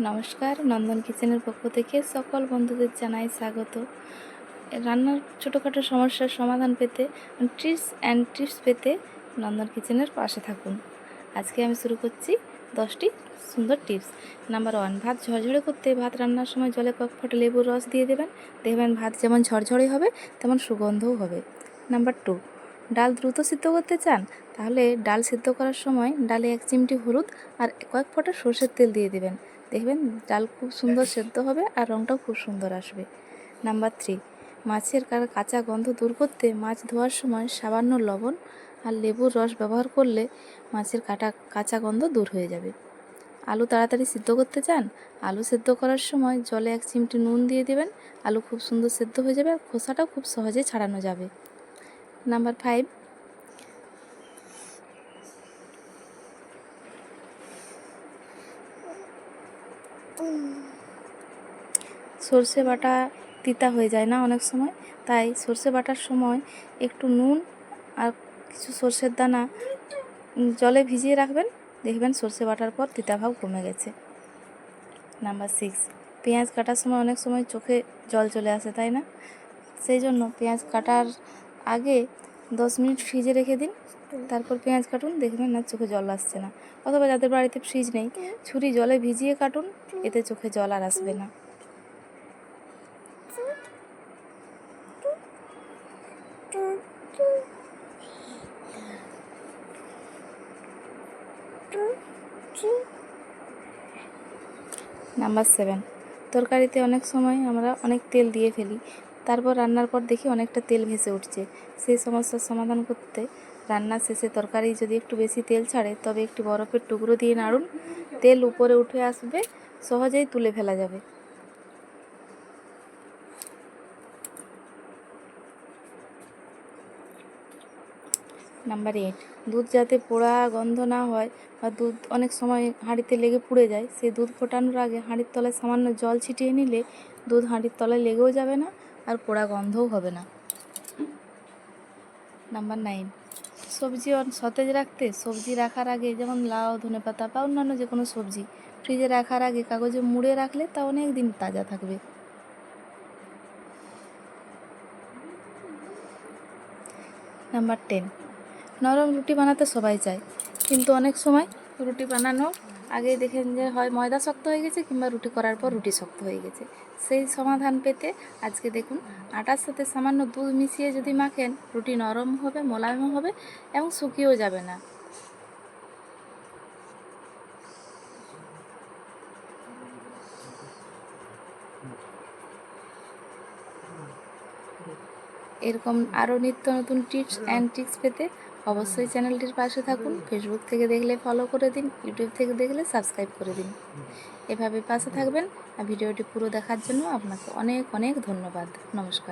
নমস্কার, নন্দন কিচেনের পক্ষ থেকে সকল বন্ধুদের জানাই স্বাগত। রান্নার ছোটোখাটো সমস্যার সমাধান পেতে টিপস পেতে নন্দন কিচেনের পাশে থাকুন। আজকে আমি শুরু করছি 10টি সুন্দর টিপস। নাম্বার 1, ভাত ঝরঝরে করতে ভাত রান্নার সময় জলে কয়েক ফোঁটা লেবুর রস দিয়ে দেবেন। দেখবেন ভাত যেমন ঝরঝরে হবে তেমন সুগন্ধও হবে। নাম্বার 2, ডাল দ্রুত সিদ্ধ করতে চান? তাহলে ডাল সিদ্ধ করার সময় ডালে 1 চিমটি হলুদ আর কয়েক ফোঁটা সরষের তেল দিয়ে দেবেন। দেখবেন ডাল খুব সুন্দর সেদ্ধ হবে আর রঙটাও খুব সুন্দর আসবে। নাম্বার 3, মাছের কাঁচা গন্ধ দূর করতে মাছ ধোয়ার সময় সামান্য লবণ আর লেবুর রস ব্যবহার করলে মাছের কাঁচা গন্ধ দূর হয়ে যাবে। আলু তাড়াতাড়ি সিদ্ধ করতে চান? আলু সেদ্ধ করার সময় জলে 1 চিমটি নুন দিয়ে দেবেন। আলু খুব সুন্দর সেদ্ধ হয়ে যাবে আর খোসাটাও খুব সহজে ছাড়ানো যাবে। নাম্বার 5, সর্ষে বাটা তিতা হয়ে যায় না অনেক সময়, তাই সর্ষে বাটার সময় একটু নুন আর কিছু সর্ষের দানা জলে ভিজিয়ে রাখবেন। দেখবেন সর্ষে বাটার পর তিতা ভাব কমে গেছে। নাম্বার 6, পেঁয়াজ কাটার সময় অনেক সময় চোখে জল চলে আসে, তাই না? সেই জন্য পেঁয়াজ কাটার আগে 10 মিনিট ফ্রিজে রেখে দিন, তারপর পেঁয়াজ কাটুন। দেখবেন না চোখে জল আসছে না। অথবা যাদের বাড়িতে ফ্রিজ নেই, ছুরি জলে ভিজিয়ে কাটুন, এতে চোখে জল আর আসবে না। নাম্বার 7, তরকারিতে অনেক সময় আমরা অনেক তেল দিয়ে ফেলি, তারপর রান্নার পর দেখি অনেকটা তেল ভেসে উঠছে। সেই সমস্যার সমাধান করতে রান্নার শেষে তরকারি যদি একটু বেশি তেল ছাড়ে তবে একটি বরফের টুকরো দিয়ে নাড়ুন, তেল উপরে উঠে আসবে, সহজেই তুলে ফেলা যাবে। নাম্বার 8, দুধ যাতে পোড়া গন্ধ না হয় বা দুধ অনেক সময় হাঁড়িতে লেগে পুড়ে যায়, সেই দুধ ফোটানোর আগে হাঁড়ির তলায় সামান্য জল ছিটিয়ে নিলে দুধ হাঁড়ির তলায় লেগেও যাবে না আর পোড়া গন্ধও হবে না। নাম্বার 9, সবজি সতেজ রাখতে সবজি রাখার আগে, যেমন লাউ, ধনেপাতা বা অন্যান্য যে কোনো সবজি ফ্রিজে রাখার আগে কাগজে মুড়ে রাখলে তা অনেক দিন তাজা থাকবে। নাম্বার 10, নরম রুটি বানাতে সবাই চায়, কিন্তু অনেক সময় রুটি বানানোর আগেই দেখেন যে হয় ময়দা শক্ত হয়ে গেছে কিংবা রুটি করার পর রুটি শক্ত হয়ে গেছে। সেই সমাধান পেতে আজকে দেখুন, আটার সাথে সামান্য দুধ মিশিয়ে যদি মাখেন, রুটি নরম হবে, মোলায়েম হবে এবং শুকিয়েও যাবে না। এরকম আরও নিত্য নতুন টিপস অ্যান্ড ট্রিক্স পেতে অবশ্যই চ্যানেলটির পাশে থাকুন। ফেসবুক থেকে দেখলে ফলো করে দিন, ইউটিউব থেকে দেখলে সাবস্ক্রাইব করে দিন। এভাবে পাশে থাকবেন। আর ভিডিওটি পুরো দেখার জন্য আপনাকে অনেক অনেক ধন্যবাদ। নমস্কার।